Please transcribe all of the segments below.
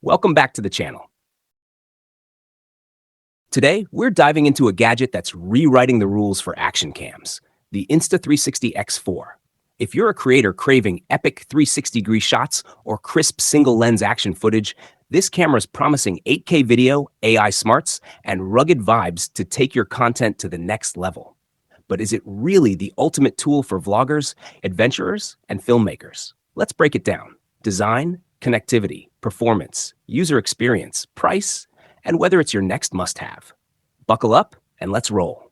Welcome back to the channel. Today, we're diving into a gadget that's rewriting the rules for action cams, the Insta360 X4. If you're a creator craving epic 360-degree shots or crisp single-lens action footage, this camera's promising 8K video, AI smarts, and rugged vibes to take your content to the next level. But is it really the ultimate tool for vloggers, adventurers, and filmmakers? Let's break it down. Design, connectivity, performance, user experience, price, and whether it's your next must-have. Buckle up and let's roll.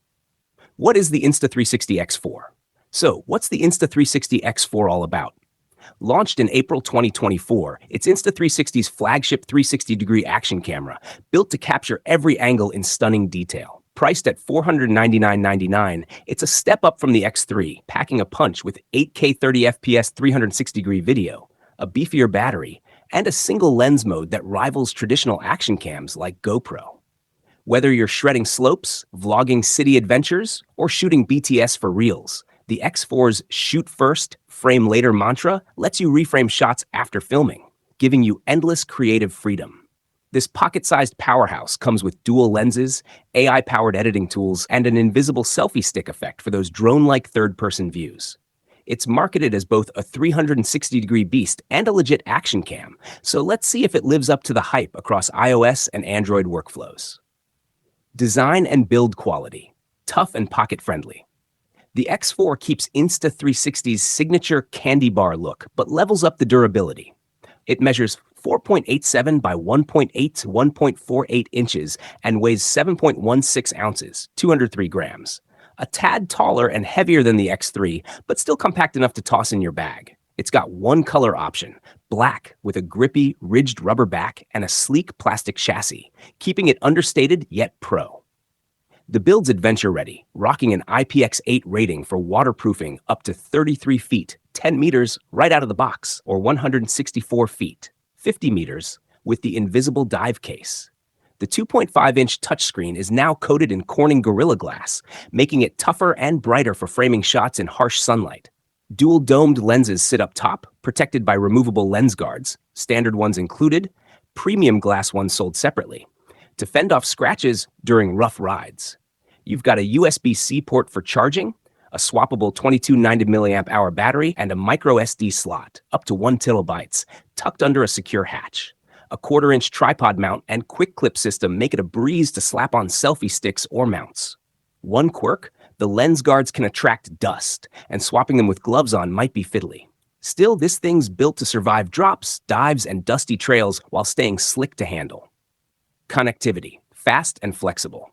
What is the Insta360 X4? So, what's the Insta360 X4 all about? Launched in April 2024, it's Insta360's flagship 360-degree action camera, built to capture every angle in stunning detail. Priced at $499.99, it's a step up from the X3, packing a punch with 8K 30fps 360-degree video, a beefier battery, and a single lens mode that rivals traditional action cams like GoPro. Whether you're shredding slopes, vlogging city adventures, or shooting BTS for reels, the X4's shoot first, frame later mantra lets you reframe shots after filming, giving you endless creative freedom. This pocket-sized powerhouse comes with dual lenses, AI-powered editing tools, and an invisible selfie stick effect for those drone-like third-person views. It's marketed as both a 360-degree beast and a legit action cam, so let's see if it lives up to the hype across iOS and Android workflows. Design and build quality, tough and pocket-friendly. The X4 keeps Insta360's signature candy bar look, but levels up the durability. It measures 4.87 by 1.8 to 1.48 inches and weighs 7.16 ounces, 203 grams. A tad taller and heavier than the X3, but still compact enough to toss in your bag. It's got one color option, black, with a grippy, ridged rubber back and a sleek plastic chassis, keeping it understated yet pro. The build's adventure-ready, rocking an IPX8 rating for waterproofing up to 33 feet, 10 meters right out of the box, or 164 feet, 50 meters, with the invisible dive case. The 2.5-inch touchscreen is now coated in Corning Gorilla Glass, making it tougher and brighter for framing shots in harsh sunlight. Dual domed lenses sit up top, protected by removable lens guards, standard ones included, premium glass ones sold separately, to fend off scratches during rough rides. You've got a USB-C port for charging, a swappable 2290 mAh battery, and a micro SD slot, up to 1 TB, tucked under a secure hatch. A 1/4-inch tripod mount and quick clip system make it a breeze to slap on selfie sticks or mounts. One quirk, the lens guards can attract dust, and swapping them with gloves on might be fiddly. Still, this thing's built to survive drops, dives, and dusty trails while staying slick to handle. Connectivity, fast and flexible.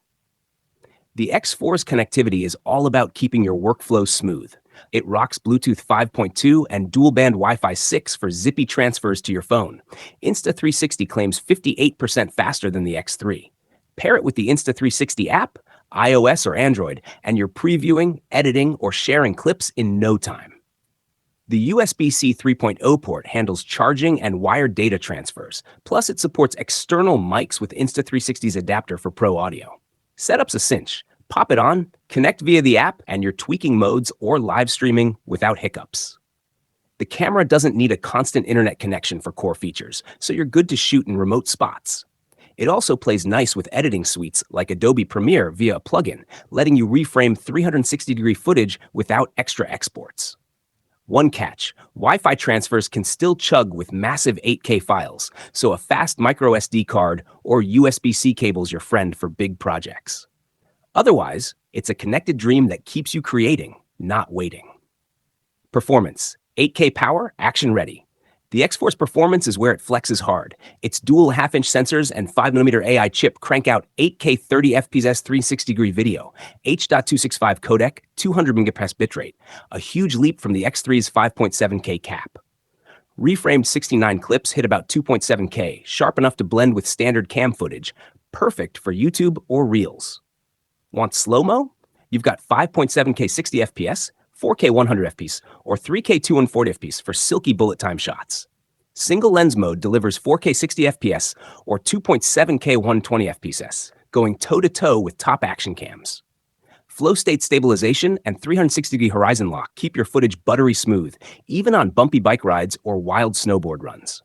The X4's connectivity is all about keeping your workflow smooth. It rocks Bluetooth 5.2 and dual-band Wi-Fi 6 for zippy transfers to your phone. Insta360 claims 58% faster than the X3. Pair it with the Insta360 app, iOS or Android, and you're previewing, editing, or sharing clips in no time. The USB-C 3.0 port handles charging and wired data transfers, plus it supports external mics with Insta360's adapter for pro audio. Setup's a cinch. Pop it on, connect via the app, and you're tweaking modes or live streaming without hiccups. The camera doesn't need a constant internet connection for core features, so you're good to shoot in remote spots. It also plays nice with editing suites like Adobe Premiere via a plugin, letting you reframe 360-degree footage without extra exports. One catch, Wi-Fi transfers can still chug with massive 8K files, so a fast micro SD card or USB-C cable's your friend for big projects. Otherwise, it's a connected dream that keeps you creating, not waiting. Performance, 8K power, action ready. The X4's performance is where it flexes hard. Its dual half-inch sensors and 5mm AI chip crank out 8K 30fps 360-degree video, H.265 codec, 200 megapixel bitrate, a huge leap from the X3's 5.7K cap. Reframed 69 clips hit about 2.7K, sharp enough to blend with standard cam footage, perfect for YouTube or Reels. Want slow-mo? You've got 5.7K 60fps, 4K 100fps, or 3K 240fps for silky bullet time shots. Single lens mode delivers 4K 60fps or 2.7K 120fps, going toe-to-toe with top action cams. FlowState stabilization and 360-degree horizon lock keep your footage buttery smooth, even on bumpy bike rides or wild snowboard runs.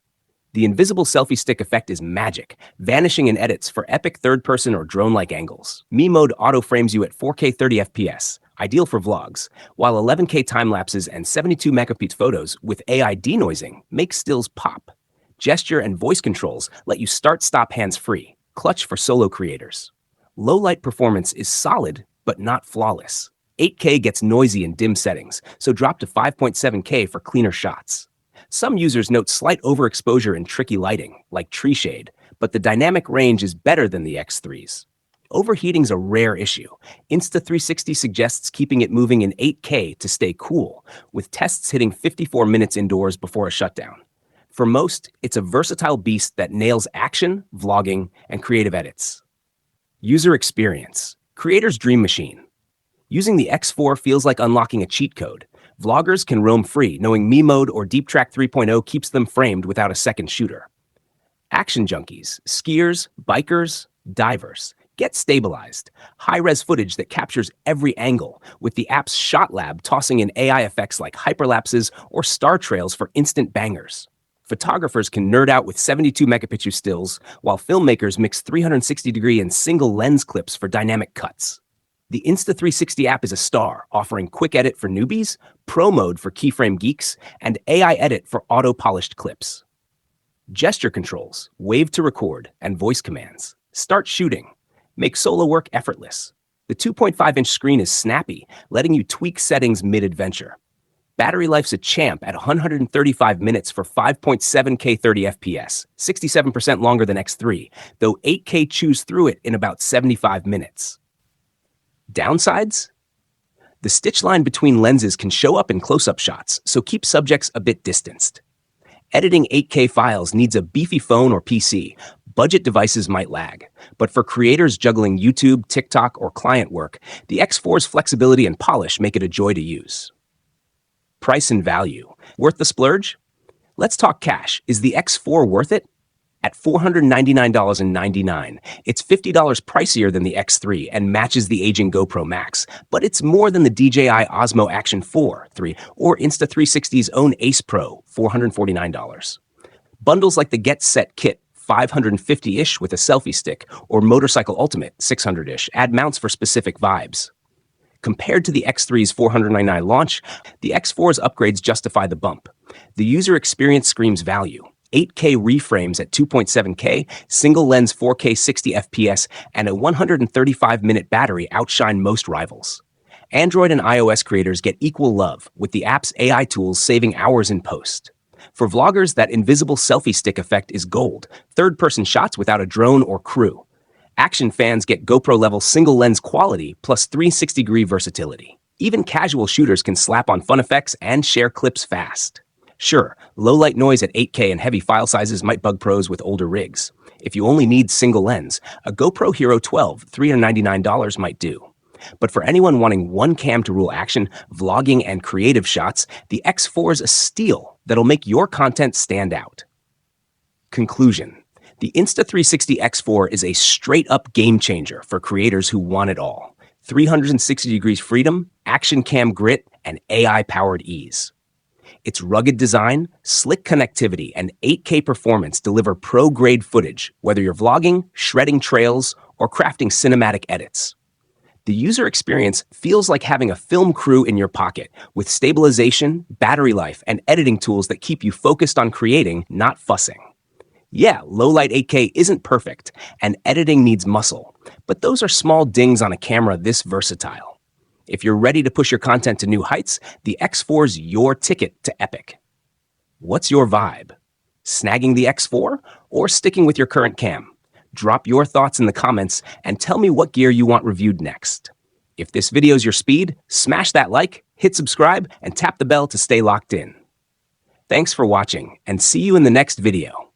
The Invisible Selfie Stick effect is magic, vanishing in edits for epic third-person or drone-like angles. Me Mode auto-frames you at 4K 30 FPS, ideal for vlogs, while 11K time-lapses and 72 megapixel photos with AI denoising make stills pop. Gesture and voice controls let you start-stop hands-free, clutch for solo creators. Low-light performance is solid, but not flawless. 8K gets noisy in dim settings, so drop to 5.7K for cleaner shots. Some users note slight overexposure in tricky lighting, like tree shade, but the dynamic range is better than the X3's. Overheating's a rare issue. Insta360 suggests keeping it moving in 8K to stay cool, with tests hitting 54 minutes indoors before a shutdown. For most, it's a versatile beast that nails action, vlogging, and creative edits. User experience. Creator's dream machine. Using the X4 feels like unlocking a cheat code. Vloggers can roam free, knowing Me Mode or Deep Track 3.0 keeps them framed without a second shooter. Action junkies, skiers, bikers, divers. Get stabilized. High-res footage that captures every angle, with the app's Shot Lab tossing in AI effects like hyperlapses or star trails for instant bangers. Photographers can nerd out with 72 megapixel stills, while filmmakers mix 360-degree and single lens clips for dynamic cuts. The Insta360 app is a star, offering quick edit for newbies, pro mode for keyframe geeks, and AI edit for auto-polished clips. Gesture controls, wave to record, and voice commands. Start shooting. Make solo work effortless. The 2.5-inch screen is snappy, letting you tweak settings mid-adventure. Battery life's a champ at 135 minutes for 5.7K 30 FPS, 67% longer than X3, though 8K chews through it in about 75 minutes. Downsides? The stitch line between lenses can show up in close-up shots, so keep subjects a bit distanced. Editing 8K files needs a beefy phone or PC. Budget devices might lag, but for creators juggling YouTube, TikTok, or client work, the X4's flexibility and polish make it a joy to use. Price and value. Worth the splurge? Let's talk cash. Is the X4 worth it? At $499.99, it's $50 pricier than the X3 and matches the aging GoPro Max, but it's more than the DJI Osmo Action 4 3 or Insta360's own Ace Pro, $449. Bundles like the Get Set Kit, $550-ish with a selfie stick, or Motorcycle Ultimate, $600-ish, add mounts for specific vibes. Compared to the X3's $499 launch, the X4's upgrades justify the bump. The user experience screams value. 8K reframes at 2.7K, single lens 4K 60 FPS, and a 135-minute battery outshine most rivals. Android and iOS creators get equal love, with the app's AI tools saving hours in post. For vloggers, that invisible selfie stick effect is gold, third-person shots without a drone or crew. Action fans get GoPro-level single-lens quality plus 360-degree versatility. Even casual shooters can slap on fun effects and share clips fast. Sure, low-light noise at 8K and heavy file sizes might bug pros with older rigs. If you only need single lens, a GoPro Hero 12, $399 might do. But for anyone wanting one cam to rule action, vlogging, and creative shots, the X4's a steal that'll make your content stand out. Conclusion. The Insta360 X4 is a straight-up game-changer for creators who want it all. 360 degrees freedom, action cam grit, and AI-powered ease. Its rugged design, slick connectivity, and 8K performance deliver pro-grade footage, whether you're vlogging, shredding trails, or crafting cinematic edits. The user experience feels like having a film crew in your pocket, with stabilization, battery life, and editing tools that keep you focused on creating, not fussing. Yeah, low-light 8K isn't perfect, and editing needs muscle, but those are small dings on a camera this versatile. If you're ready to push your content to new heights, the X4's your ticket to epic. What's your vibe? Snagging the X4 or sticking with your current cam? Drop your thoughts in the comments and tell me what gear you want reviewed next. If this video's your speed, smash that like, hit subscribe, and tap the bell to stay locked in. Thanks for watching, and see you in the next video.